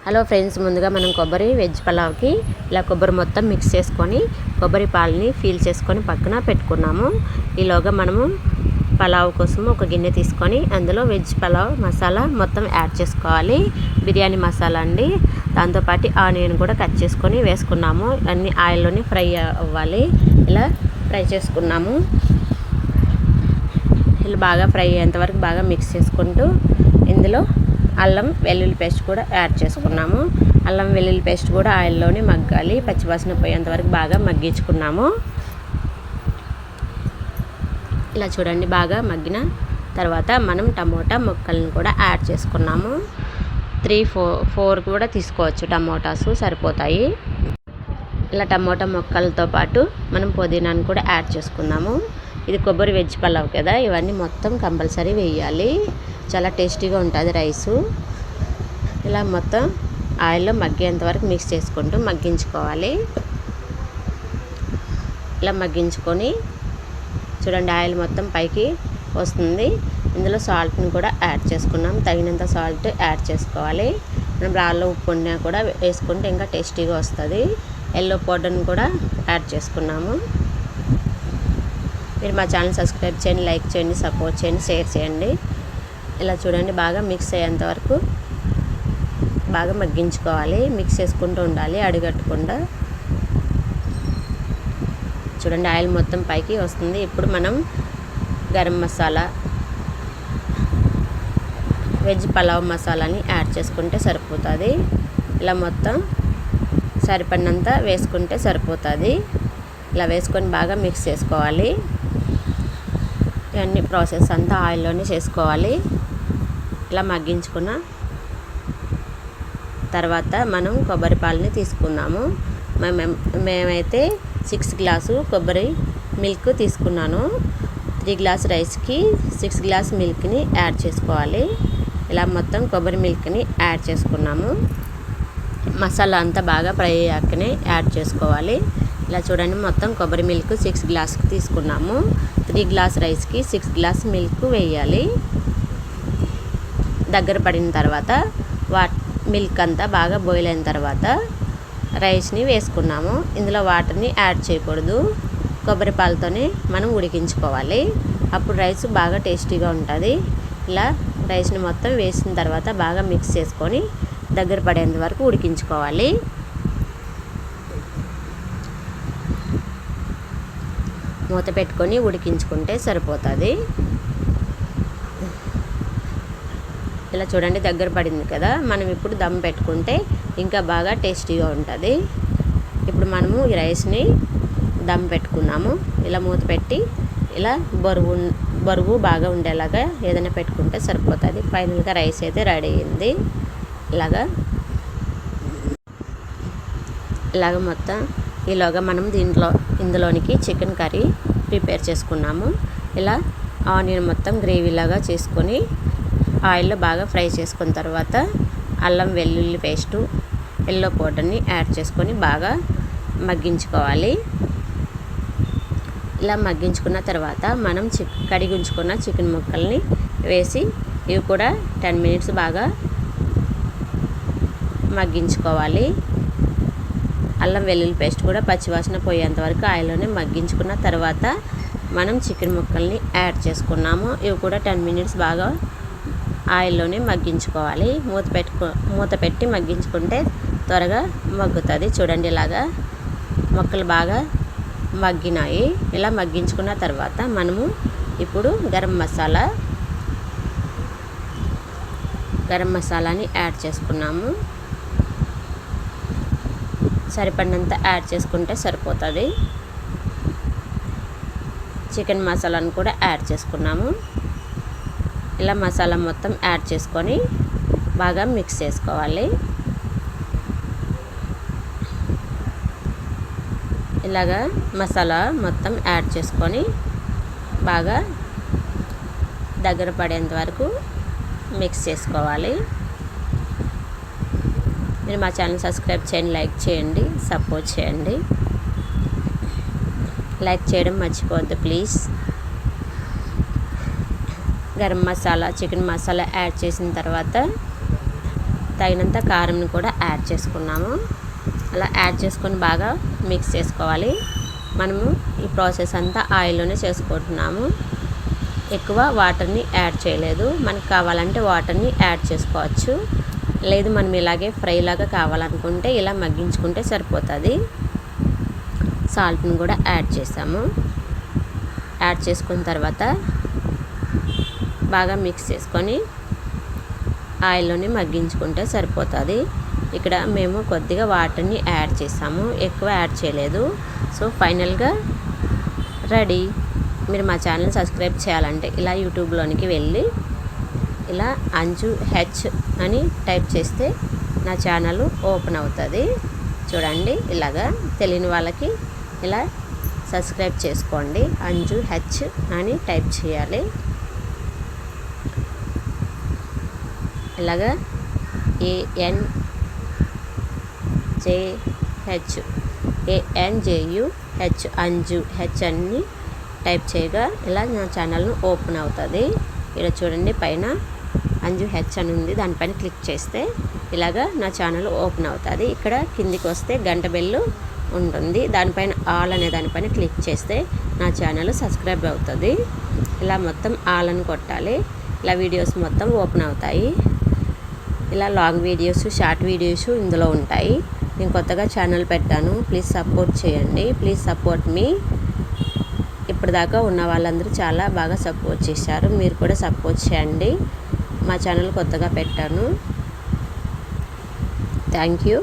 Hello friends, ముందుగా మనం కొబ్బరి వెజ్ పలావ్కి ఇలా కొబ్బరి మొత్తం మిక్స్ చేసుకొని కొబ్బరి పాలని ఫీల్ చేసుకొని పక్కన పెట్టుకున్నాము. ఈలోగా మనము పలావ్ కోసం ఒక గిన్నె తీసుకొని అందులో వెజ్ పలావ్ మసాలా మొత్తం యాడ్ చేసుకోవాలి. బిర్యానీ మసాలా అండి. దాంతోపాటు ఆనియన్ కూడా కట్ చేసుకొని వేసుకున్నాము. అన్ని ఆయిల్లోనే ఫ్రై అవ్వాలి. ఇలా ఫ్రై చేసుకున్నాము. ఇలా బాగా ఫ్రై అయ్యేంతవరకు బాగా మిక్స్ చేసుకుంటూ ఇందులో అల్లం వెల్లుల్లి పేస్ట్ కూడా యాడ్ చేసుకున్నాము. అల్లం వెల్లుల్లి పేస్ట్ కూడా ఆయిల్లోనే మగ్గాలి. పచ్చివాసన పోయేంత వరకు బాగా మగ్గించుకున్నాము. ఇలా చూడండి, బాగా మగ్గిన తర్వాత మనం టమోటా ముక్కలను కూడా యాడ్ చేసుకున్నాము. 3-4 కూడా తీసుకోవచ్చు, టమోటాస్ సరిపోతాయి. ఇలా టమోటా ముక్కలతో పాటు మనం పుదీనాను కూడా యాడ్ చేసుకుందాము. ఇది కొబ్బరి వెజ్ పలావ్ కదా, ఇవన్నీ మొత్తం కంపల్సరీ వేయాలి. చాలా టేస్టీగా ఉంటుంది రైసు. ఇలా మొత్తం ఆయిల్లో మగ్గేంత వరకు మిక్స్ చేసుకుంటూ మగ్గించుకోవాలి. ఇలా మగ్గించుకొని చూడండి, ఆయిల్ మొత్తం పైకి వస్తుంది. ఇందులో సాల్ట్ని కూడా యాడ్ చేసుకున్నాం. తగినంత సాల్ట్ యాడ్ చేసుకోవాలి. మనం రాళ్ళ ఉప్పు ఉన్నా కూడా వేసుకుంటే ఇంకా టేస్టీగా వస్తుంది. ఎల్లో పౌడర్ని కూడా యాడ్ చేసుకున్నాము. మీరు మా ఛానల్ సబ్స్క్రైబ్ చేయండి, లైక్ చేయండి, సపోర్ట్ చేయండి, షేర్ చేయండి. ఇలా చూడండి, బాగా మిక్స్ అయ్యేంత వరకు బాగా మగ్గించుకోవాలి. మిక్స్ చేసుకుంటూ ఉండాలి అడుగట్టకుండా. చూడండి, ఆయిల్ మొత్తం పైకి వస్తుంది. ఇప్పుడు మనం గరం మసాలా, వెజ్ పలావ్ మసాలాని యాడ్ చేసుకుంటే సరిపోతుంది. ఇలా మొత్తం సరిపడినంత వేసుకుంటే సరిపోతుంది. ఇలా వేసుకొని బాగా మిక్స్ చేసుకోవాలి. ఇవన్నీ ప్రాసెస్ అంతా ఆయిల్లోనే చేసుకోవాలి. ఇలా మగ్గించుకున్న తర్వాత మనం కొబ్బరి పాలని తీసుకుందాము. మేమైతే 6 గ్లాసు కొబ్బరి మిల్క్ తీసుకున్నాను. 3 గ్లాస్ రైస్కి 6 గ్లాస్ మిల్క్ని యాడ్ చేసుకోవాలి. ఇలా మొత్తం కొబ్బరి మిల్క్ని యాడ్ చేసుకున్నాము. మసాలా అంతా బాగా ఫ్రై అయ్యాకనే యాడ్ చేసుకోవాలి. ఇలా చూడండి, మొత్తం కొబ్బరి మిల్క్ 6 గ్లాస్కి తీసుకున్నాము. 3 గ్లాస్ రైస్కి 6 గ్లాస్ మిల్క్ వేయాలి. దగ్గర పడిన తర్వాత మిల్క్ అంతా బాగా బాయిల్ అయిన తర్వాత రైస్ని వేసుకున్నాము. ఇందులో వాటర్ని యాడ్ చేయకూడదు. కొబ్బరి పాలతోనే మనం ఉడికించుకోవాలి. అప్పుడు రైస్ బాగా టేస్టీగా ఉంటుంది. ఇలా రైస్ని మొత్తం వేసిన తర్వాత బాగా మిక్స్ చేసుకొని దగ్గర పడేంత వరకు ఉడికించుకోవాలి. మూత పెట్టుకొని ఉడికించుకుంటే సరిపోతుంది. ఇలా చూడండి, దగ్గర పడింది కదా. మనం ఇప్పుడు దమ్ పెట్టుకుంటే ఇంకా బాగా టేస్టీగా ఉంటుంది. ఇప్పుడు మనము ఈ రైస్ని దమ్ పెట్టుకున్నాము. ఇలా మూత పెట్టి ఇలా బరువు బాగా ఉండేలాగా ఏదైనా పెట్టుకుంటే సరిపోతుంది. ఫైనల్గా రైస్ అయితే రెడీ అయింది. ఇలాగ మొత్తం ఈలోగా మనం ఇందులోనికి చికెన్ కర్రీ ప్రిపేర్ చేసుకున్నాము. ఇలా ఆనియన్ మొత్తం గ్రేవీలాగా చేసుకొని ఆయిల్లో బాగా ఫ్రై చేసుకున్న తర్వాత అల్లం వెల్లుల్లి పేస్టు, ఎల్లో పౌడర్ని యాడ్ చేసుకొని బాగా మగ్గించుకోవాలి. ఇలా మగ్గించుకున్న తర్వాత మనం కడిగి ఉంచుకున్న చికెన్ ముక్కల్ని వేసి ఇవి కూడా 10 మినిట్స్ బాగా మగ్గించుకోవాలి. అల్లం వెల్లుల్లి పేస్ట్ కూడా పచ్చివాసన పోయేంత వరకు ఆయిల్లోనే మగ్గించుకున్న తర్వాత మనం చికెన్ ముక్కల్ని యాడ్ చేసుకున్నాము. ఇవి కూడా 10 మినిట్స్ బాగా ఆయిల్లోనే మగ్గించుకోవాలి. మూత పెట్టి మగ్గించుకుంటే త్వరగా మగ్గుతుంది. చూడండి, ఇలాగా ముక్కలు బాగా మగ్గినాయి. ఇలా మగ్గించుకున్న తర్వాత మనము ఇప్పుడు గరం మసాలాని యాడ్ చేసుకున్నాము. సరిపడినంత యాడ్ చేసుకుంటే సరిపోతుంది. చికెన్ మసాలాను కూడా యాడ్ చేసుకున్నాము. ఇలా మసాలా మొత్తం యాడ్ చేసుకొని బాగా మిక్స్ చేసుకోవాలి. ఇలాగా మసాలా మొత్తం యాడ్ చేసుకొని బాగా దగ్గర పడేంత వరకు మిక్స్ చేసుకోవాలి. మీరు మా ఛానల్ సబ్స్క్రైబ్ చేయండి, లైక్ చేయండి, సపోర్ట్ చేయండి. లైక్ చేయడం మర్చిపోవద్దు please. Garam masala, chicken masala add చేసిన తర్వాత తగినంత కారంని కూడా యాడ్ చేసుకున్నాము. అలా యాడ్ చేసుకొని బాగా మిక్స్ చేసుకోవాలి. మనము ఈ ప్రాసెస్ అంతా ఆయిల్లోనే చేసుకుంటున్నాము. ఎక్కువ వాటర్ని యాడ్ చేయలేదు. మనకు కావాలంటే వాటర్ని యాడ్ చేసుకోవచ్చు. లేదు మనం ఇలాగే ఫ్రై లాగా కావాలనుకుంటే ఇలా మగ్గించుకుంటే సరిపోతుంది. సాల్ట్ని కూడా యాడ్ చేసాము. యాడ్ చేసుకున్న తర్వాత బాగా మిక్స్ చేసుకొని ఆయిల్లోనే మగ్గించుకుంటే సరిపోతుంది. ఇక్కడ మేము కొద్దిగా వాటర్ని యాడ్ చేసాము, ఎక్కువ యాడ్ చేయలేదు. సో ఫైనల్గా రెడీ. మీరు మా ఛానల్ సబ్స్క్రైబ్ చేయాలంటే ఇలా యూట్యూబ్లోనికి వెళ్ళి ఇలా అంజు హెచ్ అని టైప్ చేస్తే నా ఛానల్ ఓపెన్ అవుతుంది. చూడండి, ఇలాగా తెలియని వాళ్ళకి ఇలా సబ్స్క్రైబ్ చేసుకోండి. అంజు హెచ్ అని టైప్ చేయాలి. ఇలాగా ANJUH అంజు హెచ్ అని టైప్ చేయగా ఇలా నా ఛానల్ను ఓపెన్ అవుతుంది. ఇక్కడ చూడండి, పైన అంజు హెచ్ అని ఉంది, దానిపైన క్లిక్ చేస్తే ఇలాగా నా ఛానల్ ఓపెన్ అవుతుంది. ఇక్కడ కిందికి వస్తే గంట బెల్లు ఉంటుంది, దానిపైన ఆల్ అనే దానిపైన క్లిక్ చేస్తే నా ఛానల్ సబ్స్క్రైబ్ అవుతుంది. ఇలా మొత్తం ఆల్ అని కొట్టాలి. ఇలా వీడియోస్ మొత్తం ఓపెన్ అవుతాయి. ఇలా లాంగ్ వీడియోస్, షార్ట్ వీడియోస్ ఇందులో ఉంటాయి. నేను కొత్తగా ఛానల్ పెట్టాను, ప్లీజ్ సపోర్ట్ చేయండి. ప్లీజ్ సపోర్ట్ మీ. ఇప్పటిదాకా ఉన్న వాళ్ళందరూ చాలా బాగా సపోర్ట్ చేశారు. మీరు కూడా సపోర్ట్ చేయండి. మా ఛానల్ కొత్తగా పెట్టాను. Thank you.